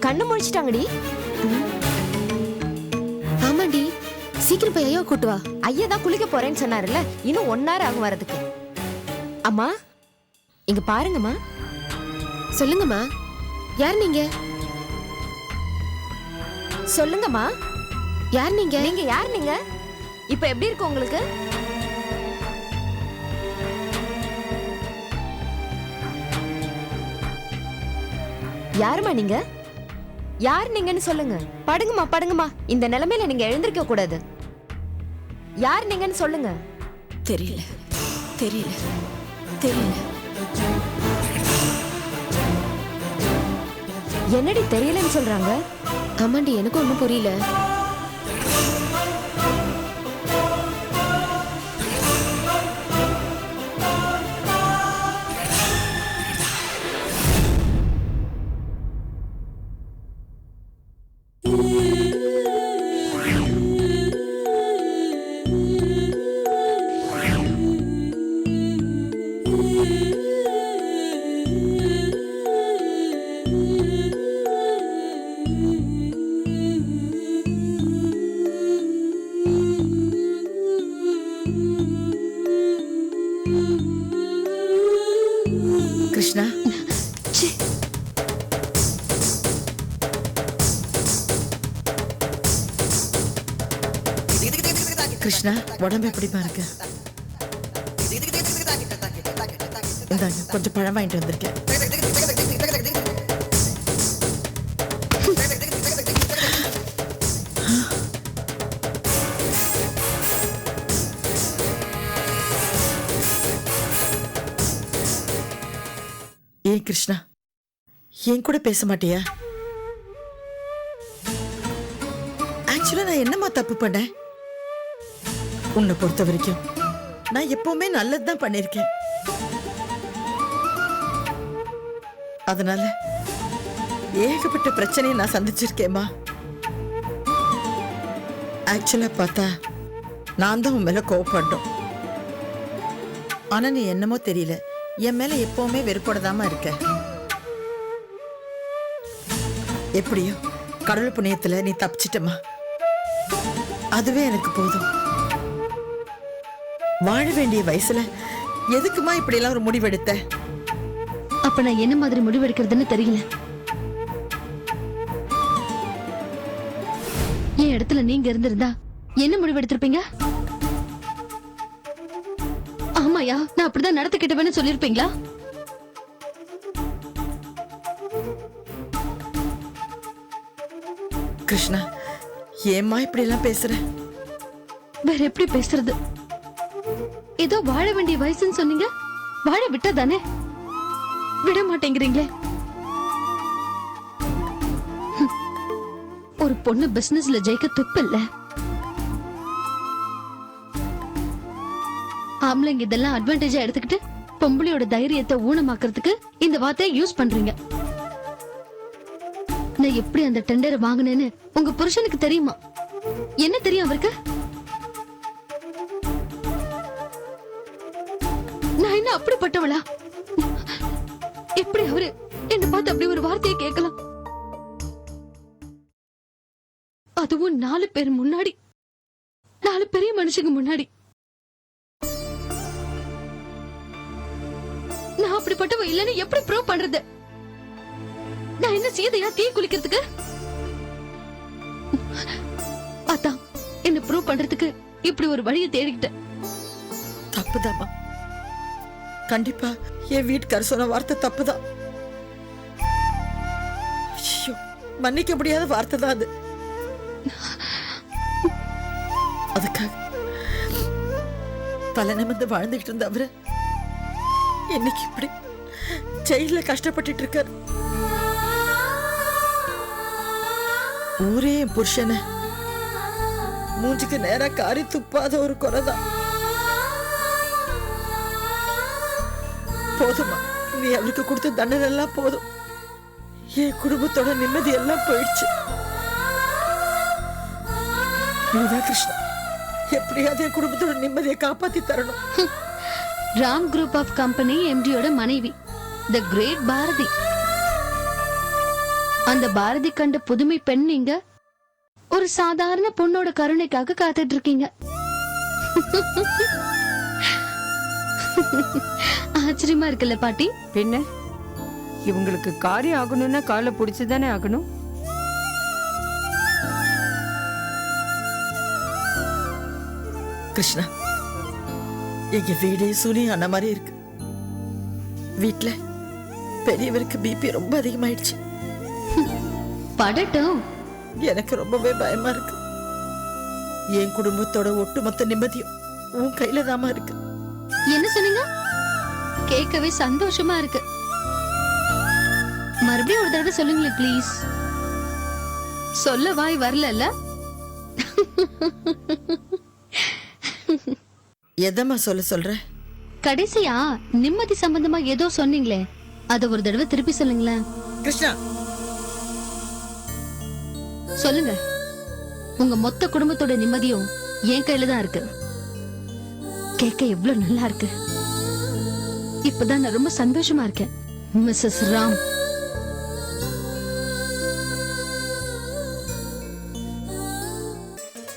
கண்ணு முழிச்சிட்டாங்கடி. ஆமாண்டி, சீக்கிரம் போய் ஐயா கூட்டு வா. ஐயா தான் குளிக்க போறேன்னு சொன்னாருல்ல, இன்னும் 1 hour ஆகும் வரதுக்கு. அம்மா இங்க பாருங்கம்மா. சொல்லுங்கம்மா, யார் நீங்க? சொல்லுங்கம்மா, யார் நீங்க? நீங்க யார்? நீங்க இப்ப எப்படி இருக்கு உங்களுக்கு? யாருமா நீங்க? யார் நீங்கன்னு சொல்லுங்க. படுங்கம்மா படுங்கம்மா, இந்த நிலைமையில நீங்க எழுந்திருக்க கூடாது. யார் நீங்கன்னு சொல்லுங்க. தெரியல தெரியல தெரியல. என்னடி தெரியலன்னு சொல்றாங்க? ஆமாண்டி, எனக்கு ஒண்ணும் புரியல. கிருஷ்ணா, கிருஷ்ணா உடம்பு எப்படிப்பா இருக்கு? இந்தாங்க, கொஞ்சம் பழம் வாங்கிட்டு வந்திருக்கேன். ஏன் கிருஷ்ணா, என் கூட பேச மாட்டியா? ஆக்சுவலா நான் என்னமா தப்பு பண்ணேன்? உன்னை பொறுத்த வரைக்கும் நான் எப்பவுமே நல்லதுதான் பண்ணிருக்கேன். அதனால ஏகப்பட்ட பிரச்சனையை நான் சந்திச்சிருக்கேம்மா. ஆக்சுவலா பார்த்தா நான் தான் உன் மேல கோவப்பட்டோம். ஆனா நீ என்னமோ தெரியல, என் மேல எப்பவுமே வெறுப்போடதாம இருக்க. எப்படியோ கடவுள் புண்ணியத்துல நீ தப்பிச்சிட்டமா, அதுவே எனக்கு போதும். வாழ வேண்டிய வயசுல எதுக்குமா இப்படி எல்லாம் ஒரு முடிவெடுத்த? அப்ப நான் என்ன மாதிரி முடிவெடுக்கிறதுன்னு தெரியல. என் இடத்துல நீங்க இருந்திருந்தா என்ன முடிவெடுத்திருப்பீங்க? ஆமாயா, நான் அப்படிதான் நடந்துக்கிட்டவேன்னு சொல்லிருப்பீங்களா? கிருஷ்ணா, ஏம்மா இப்படி எல்லாம் பேசுற? வேற எப்படி பேசுறது? ஏதோ வாழ வேண்டிய வயசுன்னு சொன்னீங்க, வாழ விட்டா தானே? விட மாட்டேங்கிறீங்களே. ஒரு பொண்ணு பிசினஸ்ல ஜெயிக்க துப்பு இல்ல. ஆம்பளைங்க இதெல்லாம் அட்வான்டேஜா எடுத்துக்கிட்டு பொம்பளையோட தைரியத்தை ஊனமாக்குறதுக்கு இந்த வார்த்தையை யூஸ் பண்றீங்க. நான் எப்படி அந்த டெண்டரை வாங்கினேன்னு உங்க புருஷனுக்கு தெரியுமா? என்ன தெரியும் அவருக்கு? நான் என்ன அப்படிப்பட்டவளா? எப்படி அவரு என்ன பார்த்து அப்படி ஒரு வார்த்தையை கேட்கலாம்? அதுவும் 4 பேர் முன்னாடி, 4 பெரிய மனுஷங்க முன்னாடி. அப்படிப்பட்டவ இல்லன்னு எப்படி ப்ரூவ் பண்றது? நான் என்ன சீதையா தீ குளிக்கிறதுக்கு? அதான் என்ன ப்ரூவ் பண்றதுக்கு இப்படி ஒரு வழியை தேடிக்கிட்டேன். தப்புதாம்மா. கண்டிப்பா என் வீட்டுக்காரர் சொன்ன வார்த்தை தப்புதான். ஐயோ, மன்னிக்க முடியாத வார்த்தை தான் அது. அதுக்காக தலை நிமிர்ந்து வாழ்ந்துகிட்டு இருந்த அவரு இன்னைக்கு இப்படி ஜெயில கஷ்டப்பட்டுட்டு இருக்காரு. ஊரே என் புருஷனை மூஞ்சுக்கு நேரா காரி துப்பாத ஒரு குறைதான். போதுமா, நீ அவளுக்கு கொடுத்த தண்டனை எல்லாம் போதும். என் குடும்பத்தோட நிம்மதி எல்லாம் போயிடுச்சு. நீதான் கிருஷ்ணா எப்படியாவது என் குடும்பத்தோட நிம்மதியை காப்பாத்தி தரணும். ராம் குரூப் ஆஃப் கம்பெனி எம்டியோட மனைவி தி கிரேட் பாரதி. அந்த பாரதி கண்ட புதுமை பெண் நீங்க ஒரு சாதாரண பொண்ணோட கருணைக்காக காத்துட்டு இருக்கீங்க. ஆச்சரியமா இருக்குல்ல பாட்டி? பின்ன இவங்களுக்கு காரியம் ஆகணும்னா காலை பிடிச்சுதானே ஆகணும். கிருஷ்ணா, எங்க வீடே சூனியான மாதிரி இருக்கு. வீட்டுல பெரியவருக்கு பிபி ரொம்ப அதிகமாயிடுச்சு. படட்டும். எனக்கு ரொம்பவே பயமா இருக்கு. என் குடும்பத்தோட ஒட்டுமொத்த நிம்மதியும் உன் கையில தாமா இருக்கு. என்ன சொன்னீங்க? கேட்கவே சந்தோஷமா இருக்கு. மறுபடியும் ஒரு தடவை சொல்லுங்களேன் ப்ளீஸ். சொல்ல வாய் வரல. எதமா சொல்ற? கடைசியா நிம்மதி சம்பந்தமா ஏதோ சொன்னீங்களே, அத ஒரு தடவை திருப்பி சொல்லுங்களேன். கிருஷ்ணா, சொல்லுங்க. உங்க மொத்த குடும்பத்தோட நிம்மதியும் என் கையில தான் இருக்கு. கேட்க எவ்வளவு நல்லா இருக்கு. இப்பதான் நான் ரொம்ப சந்தோஷமா இருக்கேன் மிஸ்ஸஸ் ராம்.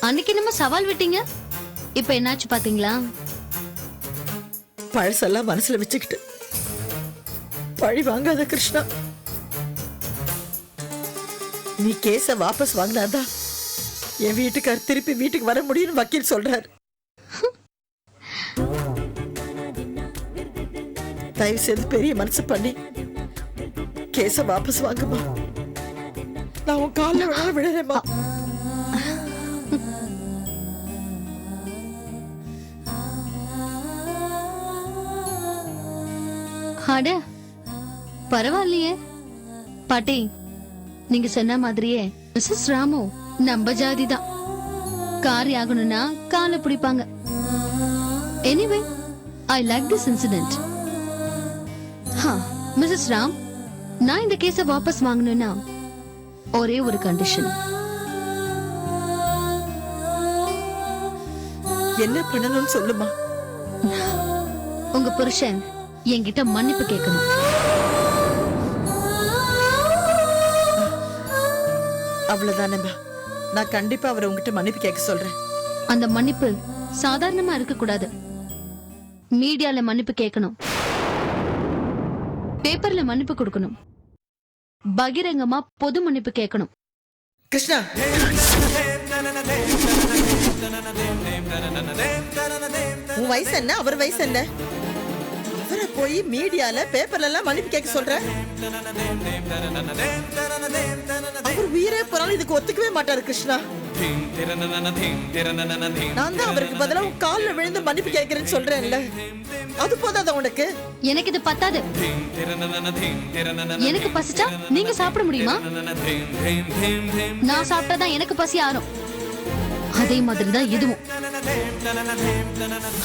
அன்னைக்கு நம்ம சவால் விட்டீங்க, இப்ப என்னாச்சு பாத்தீங்களா? பழசெல்லாம் மனசுல வச்சுக்கிட்டு பழி வாங்காத கிருஷ்ணா. நீ கேஸ வாபஸ் வாங்கினாதான் என் வீட்டுக்கார் திருப்பி வீட்டுக்கு வர முடியும்னு வக்கீல் சொல்றாரு. தயவு செய்து பெரிய மனசு பண்ணி கேஸ வாபஸ் வாங்குமா. நான் உன் காலில் வேணாலும் விழுறேம்மா. அட பரவாயில்லையே பாட்டி, நீங்க சொன்ன மாதிரியே மிஸ்ஸஸ் ராமு நம்ம ஜாதி தான். காரி ஆகணும்னா காலை பிடிப்பாங்க. Anyway I like this incident. Mrs Ram, நான் இந்த கேஸ வாபஸ் வாங்கணும்னா ஒரே ஒரு கண்டிஷன். என்ன பண்ணணும்னு சொல்லுமா. உங்க புருஷன் என்கிட்ட மன்னிப்பு கேட்கணும். அவ்வளவுதானேம்மா. நான் கண்டிப்பா அவரை உங்ககிட்ட மன்னிப்பு கேட்க சொல்றேன். அந்த மன்னிப்பு சாதாரணமா இருக்க கூடாது. மீடியால மன்னிப்பு கேட்கணும், பேப்பர்ல மன்னிப்பு கொடுக்கணும், பகிரங்கமா பொது மன்னிப்பு கேட்கணும். கிருஷ்ணா, உன் வயசு என்ன, அவர் வயசு என்ன? அவரை போய் மீடியால பேப்பர்ல எல்லாம் மன்னிப்பு கேட்க சொல்ற? அவர் உயிரே போனாலும் இதுக்கு ஒத்துக்கவே மாட்டாரு கிருஷ்ணா. நான் தான் அவருக்கு பதிலா உன் காலில் விழுந்து மன்னிப்பு கேட்கிறேன்னு சொல்றேன்ல, அது போதாத உனக்கு? எனக்கு இது பத்தாது. எனக்கு பசிச்சா நீங்க சாப்பிட முடியுமா? நான் சாப்பிட்டாதான் எனக்கு பசி ஆறும். அதே மாதிரிதான் இதுவும்.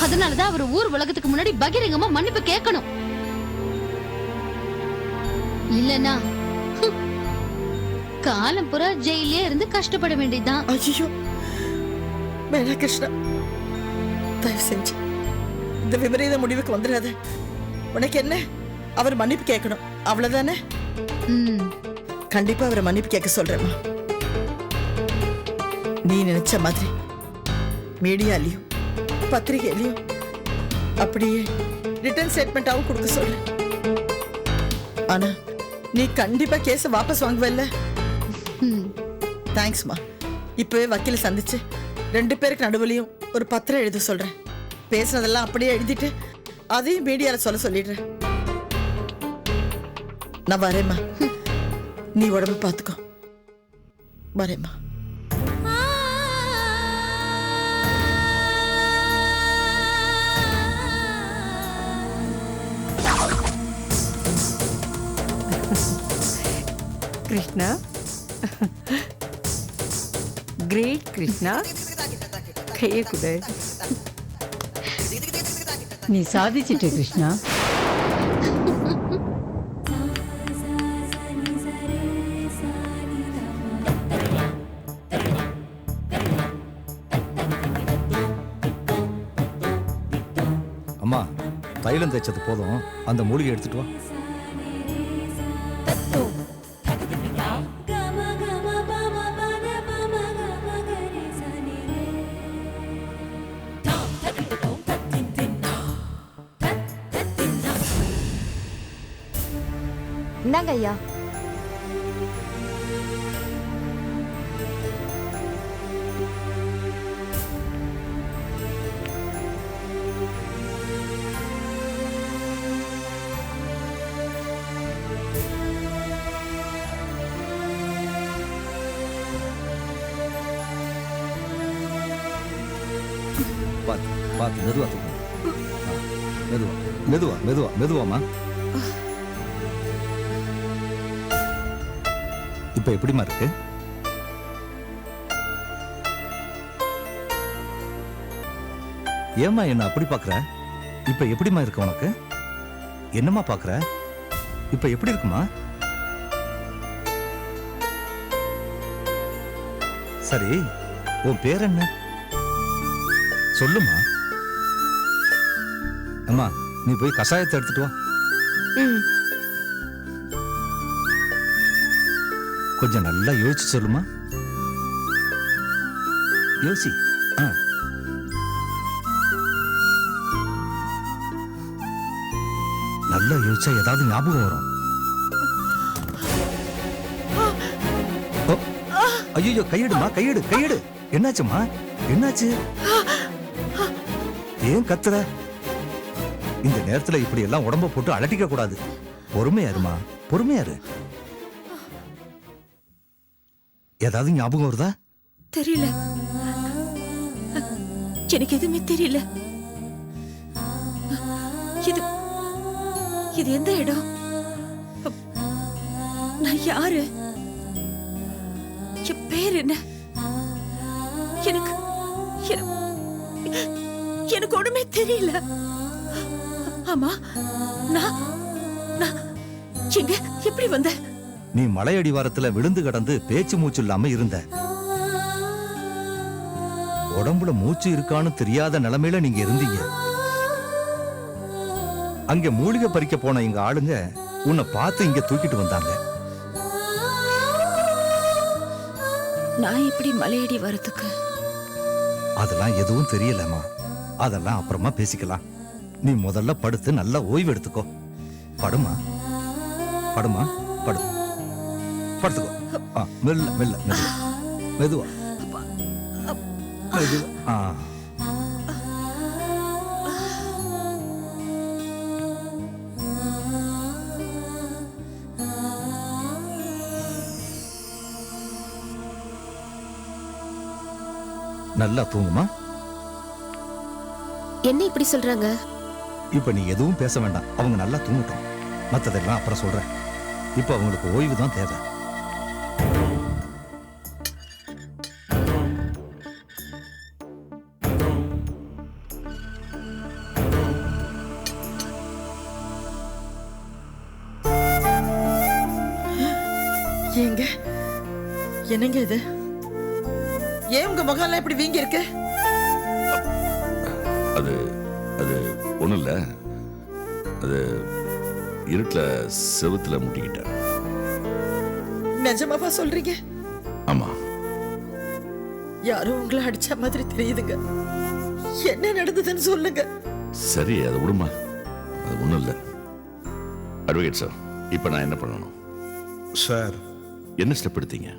அதனாலதான் அவர் ஊர் உலகத்துக்கு முன்னாடி பகிரங்கமா மன்னிப்பு கேட்கணும். இல்லனா காலம் புறா ஜெயிலே இருந்து கஷ்டப்பட வேண்டியதுதான். ஐயோ மேலா கிருஷ்ணா, தயவு செஞ்சு இந்த விபரீத முடிவுக்கு வந்துடாத. உனக்கு என்ன, அவர் மன்னிப்பு கேட்கணும் அவ்வளவுதானே? கண்டிப்பா அவரை மன்னிப்பு கேட்க சொல்றேம்மா. நீ நினைச்ச மாதிரி மீடியாலையும் பத்திரிகையிலையும் அப்படியே ரிட்டர்ன் ஸ்டேட்மெண்டாவும் கொடுக்க சொல்றேன். ஆனா நீ கண்டிப்பா கேஸ வாபஸ் வாங்குவல்ல? ம். தேங்க்ஸ்மா. இப்பவே வக்கீல சந்திச்சு 2 பேருக்கு நடுவுலையும் ஒரு பத்திரம் எழுத சொல்றேன். பேசுனதெல்லாம் அப்படியே எழுதிட்டு அதையும் மீடியால சொல்லிடுறேன். நான் வரேம்மா. நீ உடம்பு பார்த்துக்கோ. வரேம்மா. கிருஷ்ணா, கிரேட் கிருஷ்ணா, கையை கொடு. நீ சாதிச்சிட்ட கிருஷ்ணா. அம்மா, தைலம் தேய்ச்சது போதும், அந்த மூலிகை எடுத்துட்டு வா. இந்தாங்க ஐயா. பார்த்து பார்த்து மெதுவா தூக்கு. மெதுவா மெதுவா மெதுவா மெதுவாமா. இப்ப எப்படிமா இருக்கு? ஏமா என்ன அப்படி பாக்குற? இப்ப எப்படிமா இருக்கு உனக்கு? என்னமா பாக்குற? இப்ப எப்படி இருக்குமா? சரி, உன் பேர் என்ன? சொல்லுமா. அம்மா, நீ போய் கஷாயத்தை எடுத்துட்டு வா. ம். கொஞ்சம் நல்லா யோசிச்சு சொல்லுமா. யோசி. நல்லா யோசிச்சா ஏதாவது ஞாபகம் வரும். ஐயோ, கையெடுமா, கையெடு கையெடு. என்னாச்சுமா? என்னாச்சு? ஏன் கத்துற? இந்த நேரத்துல இப்படி எல்லாம் உடம்ப போட்டு அலட்டிக்க கூடாது. பொறுமையாருமா, பொறுமையாரு. ஏதாவது ஞாபகம் வருதா? தெரியல, எனக்கு எதுவுமே தெரியல. இது இது எந்த இடம்? நான் யாரு? என் பேர் என்ன? எனக்கு எனக்கு ஒண்ணுமே தெரியல. ஆமா, நான் நான் எங்க எப்படி வந்த? நீ மலையடிவாரத்துல விழுந்து கிடந்து பேச்சு மூச்சு இல்லாம இருந்த. உடம்புல மூச்சு இருக்கான்னு தெரியாத நிலைமையில நீங்க இருந்தீங்க. அங்க மூலிகை பறிக்க போன எங்க ஆளுங்க உன்னை பார்த்து இங்க தூக்கிட்டு வந்தாங்க. நான் எப்படி மலையடி வரதுக்கு? அதெல்லாம் எதுவும் தெரியலமா. அதெல்லாம் அப்புறமா பேசிக்கலாம். நீ முதல்ல படுத்து நல்லா ஓய்வு எடுத்துக்கோ. படுமா, படுமா, படு, படுத்துக்கோ. மெல்ல மெல்ல மெதுவா மெதுவா மெதுவா. நல்லா தூங்குமா. என்ன இப்படி சொல்றாங்க? இப்ப நீ எதுவும் பேச வேண்டாம். அவங்க நல்லா தூங்கட்டும். மத்ததெல்லாம் அப்புறம் சொல்றேன். இப்ப அவங்களுக்கு ஓய்வு தான் தேவை. ஏங்க, என்னங்க இது? ஏன் உங்க முகம் இப்படி வீங்கி இருக்கு? அது அது ஒண்ணும் இல்ல. அது இருட்டுல செவுத்துல முட்டிக்கிட்டேன். நிஜமாவா சொல்றீங்க? ஆமா. யாரோ உங்களை அடிச்ச மாதிரி தெரியுதுங்க. என்ன நடந்ததுன்னு சொல்லுங்க. சரி, அது விடுமா. அது ஒண்ணும் இல்ல. அட்வொகேட் சார், இப்போ நான் என்ன பண்ணணும்? சார், என்ன ஸ்டெப் எடுத்தீங்க?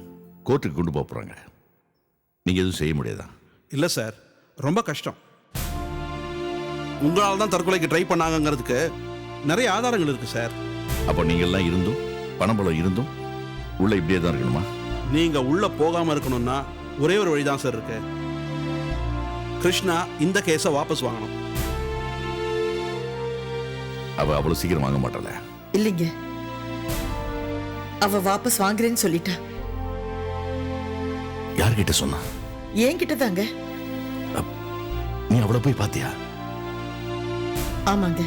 கோர்ட்டுக்கு கொண்டு போக போறாங்க. நீங்க எதுவும் செய்ய முடியாதா? இல்லை சார், ரொம்ப கஷ்டம். உங்களால் தான் தற்கொலைக்கு ட்ரை பண்ணாங்கங்கிறதுக்கு நிறைய ஆதாரங்கள் இருக்கு சார். அப்போ நீங்க எல்லாம் இருந்தும் பணபலம் இருந்தும் உள்ள இப்படியே தான் இருக்கணுமா? நீங்க உள்ள போகாம இருக்கணும்னா ஒரே ஒரு வழிதான் சார் இருக்கு. கிருஷ்ணா இந்த கேஸை வாபஸ் வாங்கணும். அவ அவ்வளவு சீக்கிரம் வாங்க மாட்டாள. இல்லைங்க, அவ வாபஸ் வாங்குறேன்னு சொல்லிட்டா. யார்கிட்ட சொன்னா? என்கிட்ட தாங்க. நீ அவளை போய் பாத்தியா? ஆமாங்க.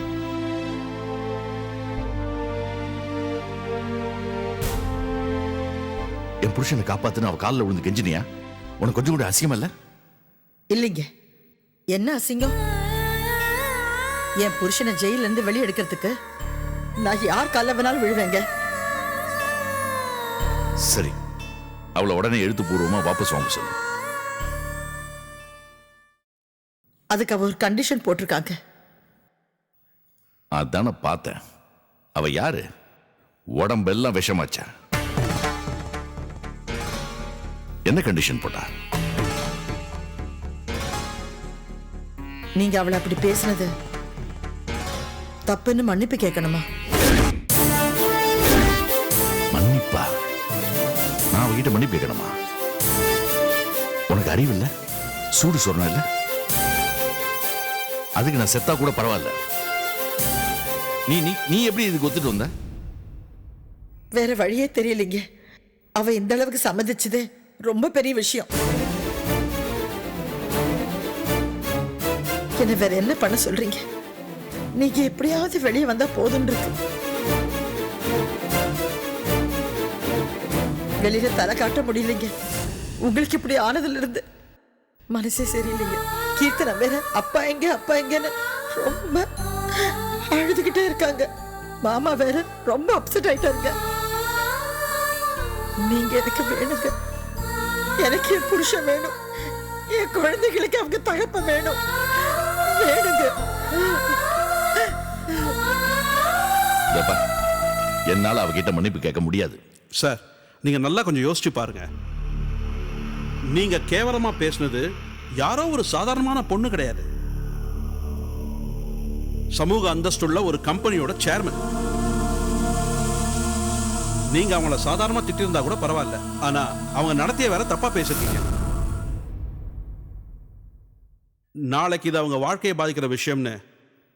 என் புருஷனை காப்பாத்துன்னு அவ காலில் விழுந்து கெஞ்சினியா? உனக்கு கொஞ்சம் கூட அசிங்கம் இல்ல? இல்லைங்க, என்ன அசிங்கம்? என் புருஷனை ஜெயில இருந்து வெளியே எடுக்கிறதுக்கு நான் யார் கால வேணாலும் விழுவேங்க. சரி, அவளை உடனே எழுத்துப்பூர்வமா வாபஸ் வாங்க சொல்லு. அதுக்கு அவ ஒரு கண்டிஷன் போட்டிருக்காங்க. அதான பார்த்தேன். அவ யாரு? உடம்பெல்லாம் விஷமாச்சா? என்ன கண்டிஷன் போட்டா? நீங்க அவளை அப்படி பேசினது தப்புன்னு மன்னிப்பு கேட்கணுமா? மன்னிப்பா? நான் அவகிட்ட மன்னிப்பு கேட்கணுமா? உனக்கு அறிவு இல்ல? சூடு சொன்ன இல்ல? அதுக்கு நான் செத்தா கூட பரவாயில்ல. நீ நீ நீ எப்படி இதுக்கு ஒத்துட்டு வந்த? வேற வழியே தெரியலைங்க. அவ இந்த அளவுக்கு சம்மதிச்சது ரொம்ப பெரிய விஷயம். என்ன வேற என்ன பண்ண சொல்றீங்க? நீங்க எப்படியாவது வெளியே வந்தா போதும் இருக்கு. வெளியில தலை காட்ட முடியலைங்க. உங்களுக்கு இப்படி ஆனதுல இருந்து மனசே சரியில்லைங்க. கீர்த்தனை வேற அப்பா எங்கன்னு ரொம்ப அழுதுகிட்டே இருக்காங்க. மாமா வேற ரொம்ப அப்செட் ஆயிட்டாருங்க. நீங்க எனக்கு வேணுங்க. எனக்கு என் புருஷன் வேணும். என் குழந்தைகளுக்கு அவங்க தகப்ப வேணும். வேணுங்க. என்னால அவகிட்ட மன்னிப்பு கேட்க முடியாது. சார், நீங்க நல்லா கொஞ்சம் யோசிச்சு பாருங்க. நீங்க கேவலமா பேசுனது யாரோ ஒரு சாதாரணமான பொண்ணு கிடையாது. சமூக அந்தஸ்துள்ள ஒரு கம்பெனியோட சேர்மன். நீங்க அவங்கள சாதாரணமா திட்டிருந்தா கூட பரவாயில்ல. ஆனா அவங்க நடத்திய வேற தப்பா பேசிருக்கீங்க. நாளைக்கு இது அவங்க வாழ்க்கையை பாதிக்கிற விஷயம்னு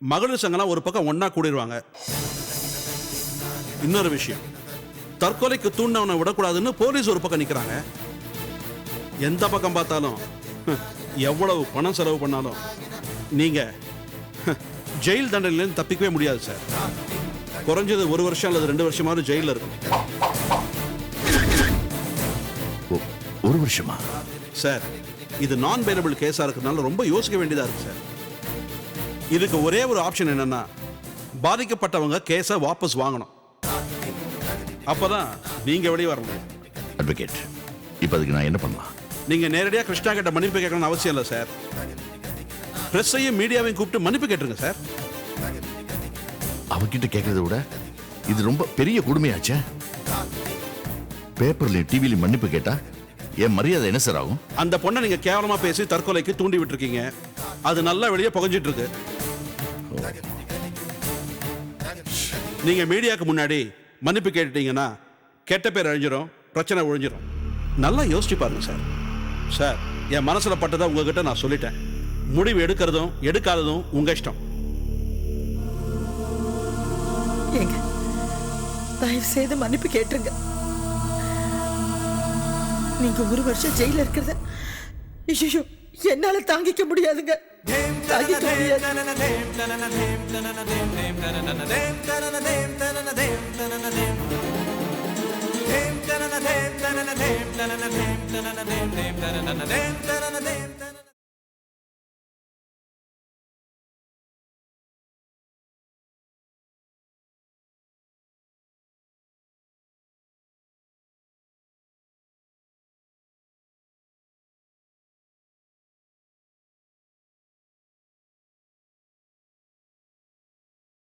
மகளிர் சங்கம்லாம் ஒரு பக்கம் ஒன்னா கூடிடுவாங்க. இன்னொரு விஷயம், தற்கொலைக்கு தூண்டவனை விடக்கூடாதுன்னு போலீஸ் ஒரு பக்கம் நிக்கிறாங்க. எந்த பக்கம் பார்த்தாலும் எவ்வளவு பணம் செலவு பண்ணாலும் நீங்க ஜெயில் தண்டனையிலிருந்து தப்பிக்கவே முடியாது சார். குறைஞ்சது 1 வருஷம் அல்லது 2 வருஷமாவது ஜெயில இருக்கும். 1 வருஷமா? சார், இது நான் பெயிலபிள் கேஸா இருக்கிறதுனால ரொம்ப யோசிக்க வேண்டியதா இருக்கு சார். இதுக்கு ஒரே ஒரு ஆப்ஷன் என்னன்னா, பாதிக்கப்பட்டவங்க கேஸை வாபஸ் வாங்கணும். அப்பதான் நீங்க வெளியே வர முடியும். அட்வொகேட், இப்போ அதுக்கு நான் என்ன பண்ணலாம்? நீங்க நேரடியா கிருஷ்ணா கிட்ட மன்னிப்பு கேட்கணும்னு அவசியம் இல்லை சார். பிரஸ்ஸையும் மீடியாவையும் கூப்பிட்டு மன்னிப்பு கேட்டுருங்க சார். அவகிட்ட கேட்கறத விட இது ரொம்ப பெரிய கொடுமையாச்சே. பேப்பர்ல டிவில மன்னிப்பு கேட்டா என் மரியாதை என்ன சார் ஆகும்? அந்த பொண்ணை நீங்க கேவலமா பேசி தற்கொலைக்கு தூண்டி விட்டுருக்கீங்க. அது நல்லா வெளியே புகஞ்சிட்டு இருக்கு. நீங்க மீடியாவுக்கு முன்னாடி மன்னிப்பு கேட்டுட்டீங்கன்னா கெட்ட பேர் அழிஞ்சிரும், பிரச்சனை ஒழிஞ்சிரும். நல்லா யோசிச்சு பாருங்க சார். சார், என் மனசுல பட்டதை உங்ககிட்ட நான் சொல்லிட்டேன். முடிவு எடுக்கிறதும் எடுக்காததும் உங்க இஷ்டம். ஏங்க, தயவு செய்து மன்னிப்பு கேட்டுருங்க. நீங்க 1 வருஷம் ஜெயில இருக்கிறத ஐயோ என்னால தாங்கிக்க முடியாதுங்க. தாங்கிக்க முடியாது.